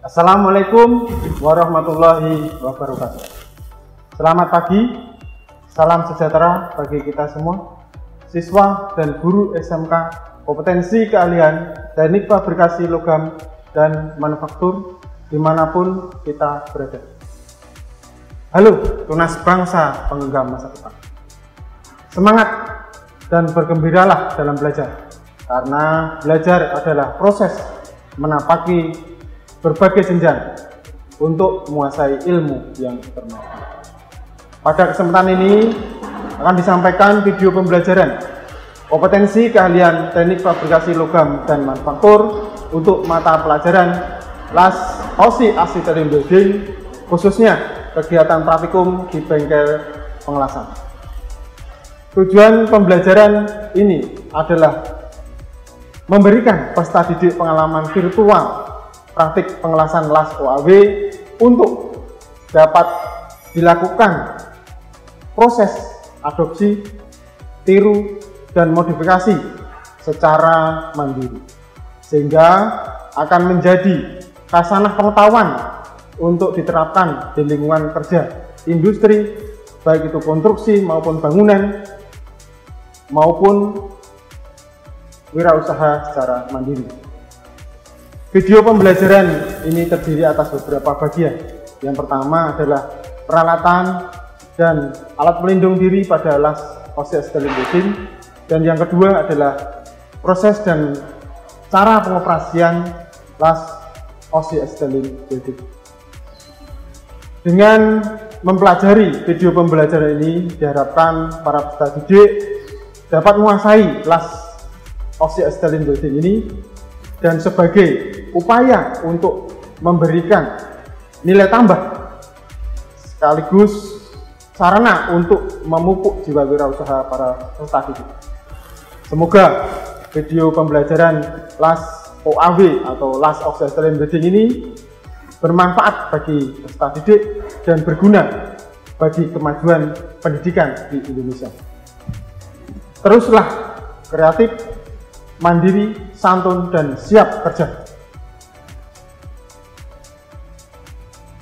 Assalamualaikum warahmatullahi wabarakatuh. Selamat pagi, salam sejahtera bagi kita semua, siswa dan guru SMK Kompetensi Keahlian Teknik Fabrikasi Logam dan Manufaktur dimanapun kita berada. Halo tunas bangsa penggenggam masa depan. Semangat dan bergembiralah dalam belajar, karena belajar adalah proses menapaki berbagai jenjang untuk menguasai ilmu yang bermanfaat. Pada kesempatan ini akan disampaikan video pembelajaran kompetensi keahlian teknik fabrikasi logam dan manufaktur untuk mata pelajaran LAS OSI Acetylene Welding, khususnya kegiatan praktikum di bengkel pengelasan. Tujuan pembelajaran ini adalah memberikan peserta didik pengalaman virtual praktik pengelasan LAS OAW untuk dapat dilakukan proses adopsi, tiru, dan modifikasi secara mandiri, sehingga akan menjadi khasanah pengetahuan untuk diterapkan di lingkungan kerja industri, baik itu konstruksi maupun bangunan maupun wirausaha secara mandiri. Video pembelajaran ini terdiri atas beberapa bagian. Yang pertama adalah peralatan dan alat pelindung diri pada LAS OSI Acetylene Welding, dan yang kedua adalah proses dan cara pengoperasian LAS OSI Acetylene Welding. Dengan mempelajari video pembelajaran ini, diharapkan para peserta didik dapat menguasai LAS OSI Acetylene Welding ini, dan sebagai upaya untuk memberikan nilai tambah sekaligus sarana untuk memupuk jiwa wirausaha para peserta didik. Semoga video pembelajaran LAS OAW atau LAS OSI Acetylene Welding ini bermanfaat bagi peserta didik dan berguna bagi kemajuan pendidikan di Indonesia. Teruslah kreatif, mandiri, santun, dan siap kerja.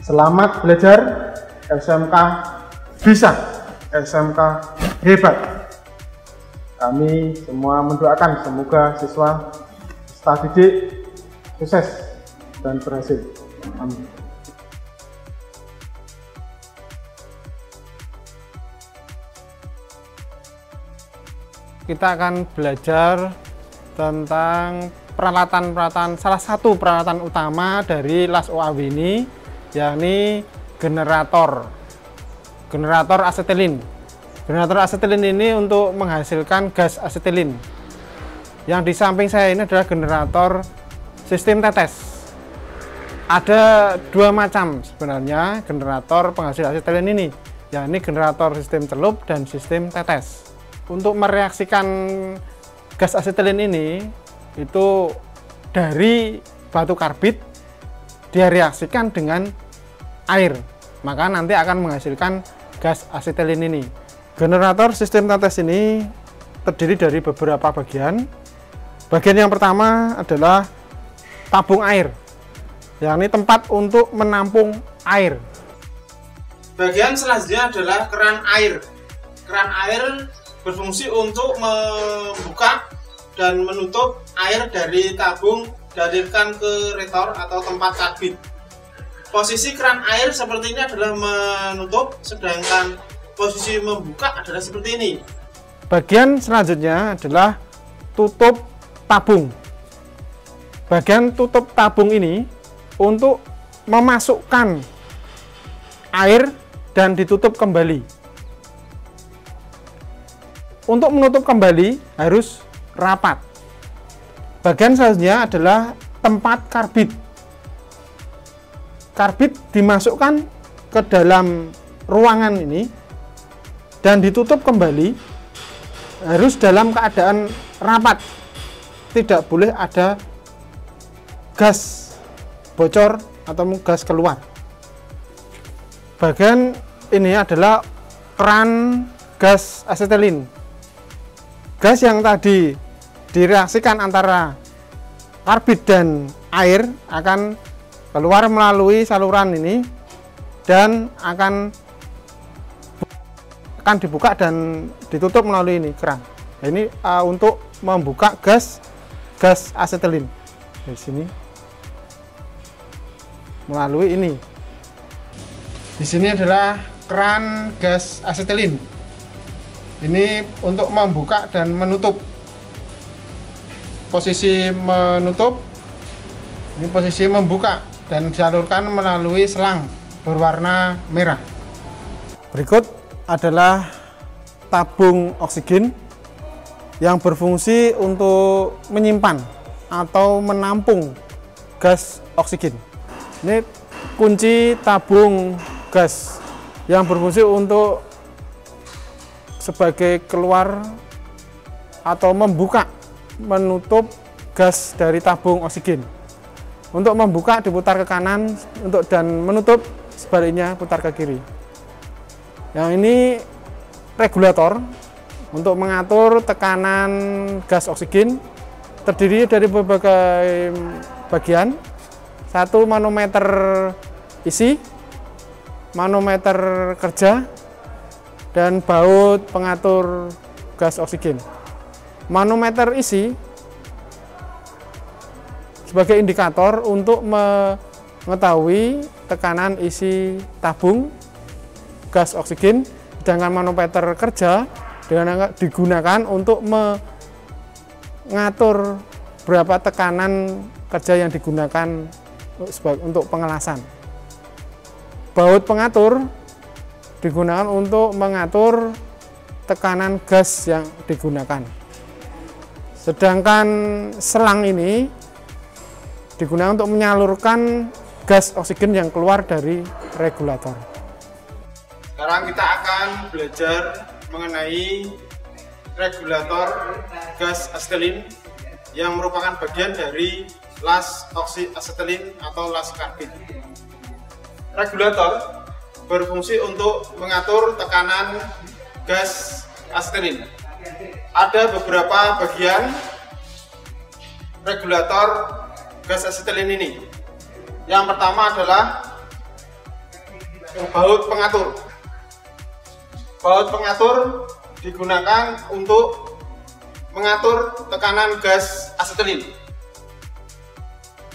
Selamat belajar, SMK bisa, SMK hebat. Kami semua mendoakan semoga siswa peserta didik sukses dan berhasil. Amin. Kita akan belajar tentang peralatan-peralatan, salah satu peralatan utama dari LAS OAW ini, yakni generator asetilin. Generator asetilin ini untuk menghasilkan gas asetilin. Yang di samping saya ini adalah generator sistem tetes. Ada dua macam sebenarnya generator penghasil asetilin ini, yakni generator sistem celup dan sistem tetes. Untuk mereaksikan gas asetilin ini itu dari batu karbit dia reaksikan dengan air, maka nanti akan menghasilkan gas asetilin ini. Generator sistem tetes ini terdiri dari beberapa bagian. Bagian yang pertama adalah tabung air, yakni tempat untuk menampung air. Bagian selanjutnya adalah keran air. Keran air berfungsi untuk membuka dan menutup air dari tabung dialirkan ke retor atau tempat karbit. Posisi keran air seperti ini adalah menutup, sedangkan posisi membuka adalah seperti ini. Bagian selanjutnya adalah tutup tabung. Bagian tutup tabung ini untuk memasukkan air dan ditutup kembali. Untuk menutup kembali harus rapat. Bagian selanjutnya adalah tempat karbit. Karbit dimasukkan ke dalam ruangan ini dan ditutup kembali, harus dalam keadaan rapat. Tidak boleh ada gas bocor atau gas keluar. Bagian ini adalah keran gas asetilin. Gas yang tadi direaksikan antara karbit dan air akan keluar melalui saluran ini dan akan dibuka dan ditutup melalui ini keran. Nah, ini untuk membuka gas asetilin di sini melalui ini. Di sini adalah keran gas asetilin. Ini untuk membuka dan menutup. Posisi menutup, ini posisi membuka dan disalurkan melalui selang berwarna merah. Berikut adalah tabung oksigen yang berfungsi untuk menyimpan atau menampung gas oksigen. Ini kunci tabung gas yang berfungsi untuk sebagai keluar atau membuka menutup gas dari tabung oksigen. Untuk membuka diputar ke kanan, dan menutup sebaliknya putar ke kiri. Yang ini regulator untuk mengatur tekanan gas oksigen, terdiri dari berbagai bagian. Satu manometer isi, manometer kerja, dan baut pengatur gas oksigen. Manometer isi sebagai indikator untuk mengetahui tekanan isi tabung gas oksigen, sedangkan manometer kerja digunakan untuk mengatur berapa tekanan kerja yang digunakan untuk pengelasan. Baut pengatur digunakan untuk mengatur tekanan gas yang digunakan. Sedangkan selang ini digunakan untuk menyalurkan gas oksigen yang keluar dari regulator. Sekarang kita akan belajar mengenai regulator gas asetilin yang merupakan bagian dari las oksiasetilin atau las karbit. Regulator berfungsi untuk mengatur tekanan gas asetilin. Ada beberapa bagian regulator gas asetilin ini. Yang pertama adalah baut pengatur. Baut pengatur digunakan untuk mengatur tekanan gas asetilin.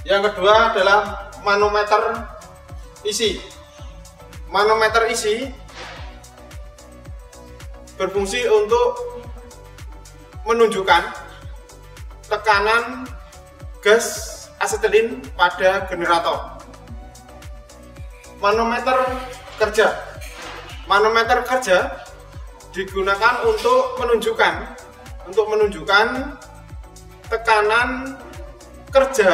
Yang kedua adalah manometer isi. Manometer isi berfungsi untuk menunjukkan tekanan gas asetilin pada generator. Manometer kerja. Manometer kerja digunakan untuk menunjukkan tekanan kerja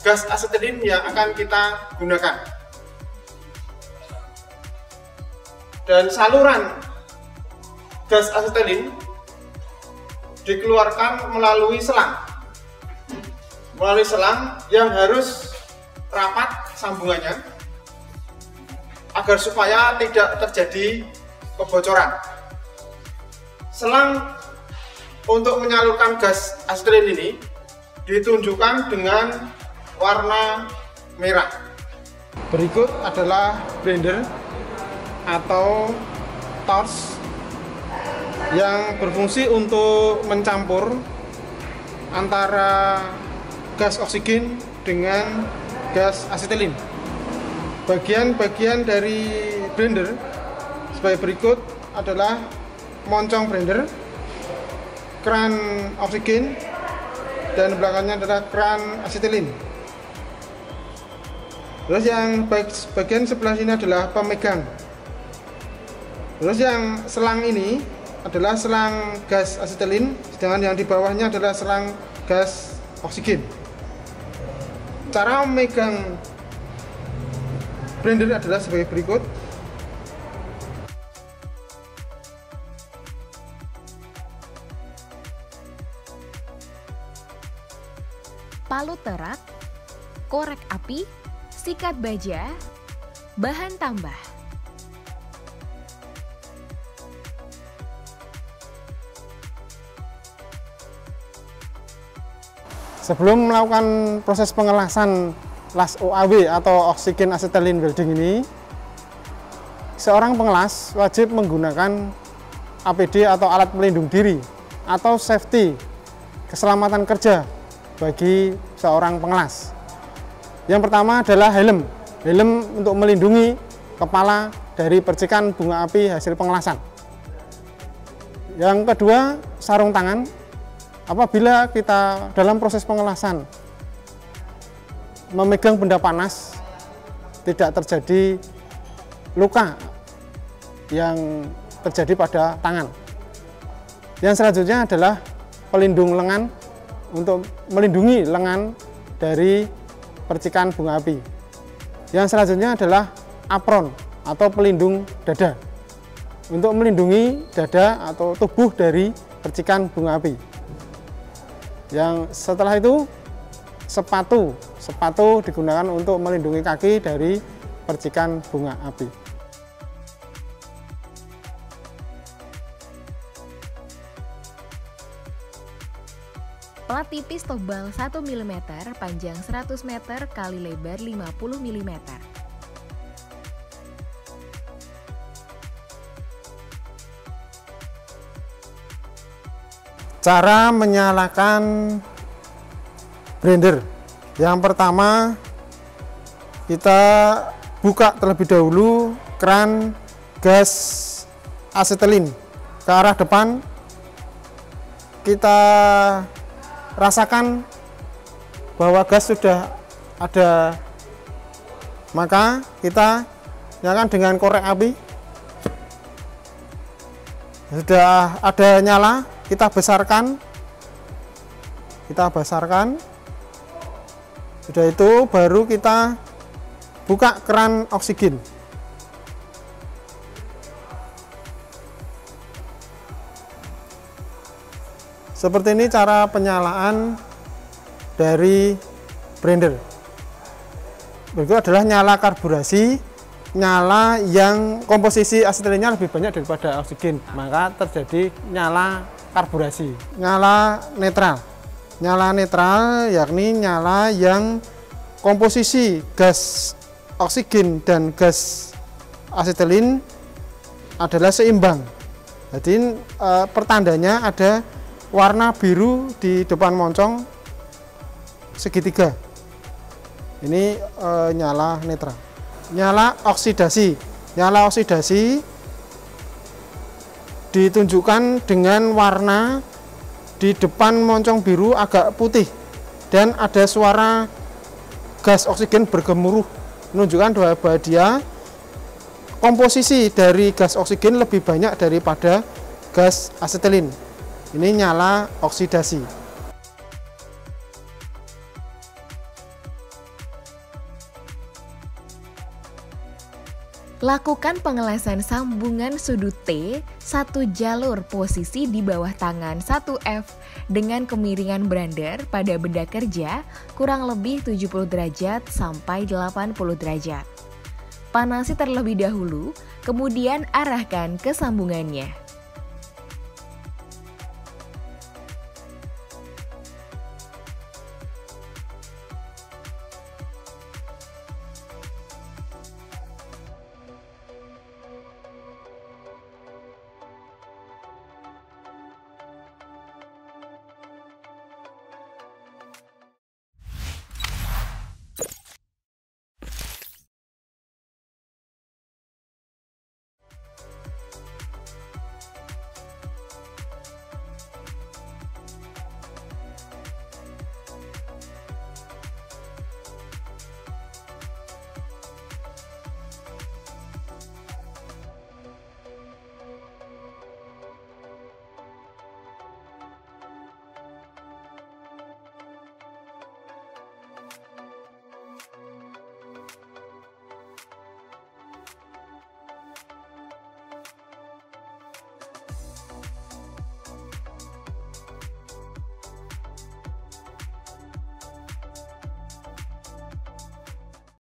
gas asetilin yang akan kita gunakan. Dan saluran gas asetilin dikeluarkan melalui selang yang harus rapat sambungannya agar supaya tidak terjadi kebocoran. Selang untuk menyalurkan gas asetilin ini ditunjukkan dengan warna merah. Berikut adalah blender atau torch yang berfungsi untuk mencampur antara gas oksigen dengan gas asetilin. Bagian-bagian dari blender sebagai berikut adalah moncong blender, keran oksigen, dan belakangnya adalah keran asetilin. Terus yang bagian sebelah sini adalah pemegang. Terus yang selang ini adalah selang gas asetilin, sedangkan yang di bawahnya adalah selang gas oksigen. Cara memegang blender adalah sebagai berikut. Palu terak, korek api, sikat baja, bahan tambah. Sebelum melakukan proses pengelasan las OAW atau Oxygen Acetylene Welding ini, seorang pengelas wajib menggunakan APD atau alat pelindung diri atau safety keselamatan kerja bagi seorang pengelas. Yang pertama adalah helm untuk melindungi kepala dari percikan bunga api hasil pengelasan. Yang kedua, sarung tangan. Apabila kita dalam proses pengelasan memegang benda panas, tidak terjadi luka yang terjadi pada tangan. Yang selanjutnya adalah pelindung lengan untuk melindungi lengan dari percikan bunga api. Yang selanjutnya adalah apron atau pelindung dada untuk melindungi dada atau tubuh dari percikan bunga api. Yang setelah itu sepatu digunakan untuk melindungi kaki dari percikan bunga api. Plat tipis tebal 1 mm, panjang 100 meter kali lebar 50 mm. Cara menyalakan blender. Yang pertama, kita buka terlebih dahulu keran gas asetilin ke arah depan. Kita rasakan bahwa gas sudah ada, maka kita nyalakan dengan korek api. Sudah ada nyala, kita besarkan, sudah itu baru kita buka keran oksigen. Seperti ini cara penyalaan dari blender. Berikut adalah nyala karburasi, nyala yang komposisi asetilinnya lebih banyak daripada oksigen, maka terjadi nyala karburasi. Nyala netral yakni nyala yang komposisi gas oksigen dan gas asetilin adalah seimbang. Jadi pertandanya ada warna biru di depan moncong segitiga. Ini nyala netral. Nyala oksidasi ditunjukkan dengan warna di depan moncong biru agak putih dan ada suara gas oksigen bergemuruh, menunjukkan bahwa dia komposisi dari gas oksigen lebih banyak daripada gas asetilin. Ini nyala oksidasi. Lakukan pengelasan sambungan sudut T satu jalur posisi di bawah tangan 1F dengan kemiringan brander pada benda kerja kurang lebih 70 derajat sampai 80 derajat. Panasi terlebih dahulu, kemudian arahkan ke sambungannya.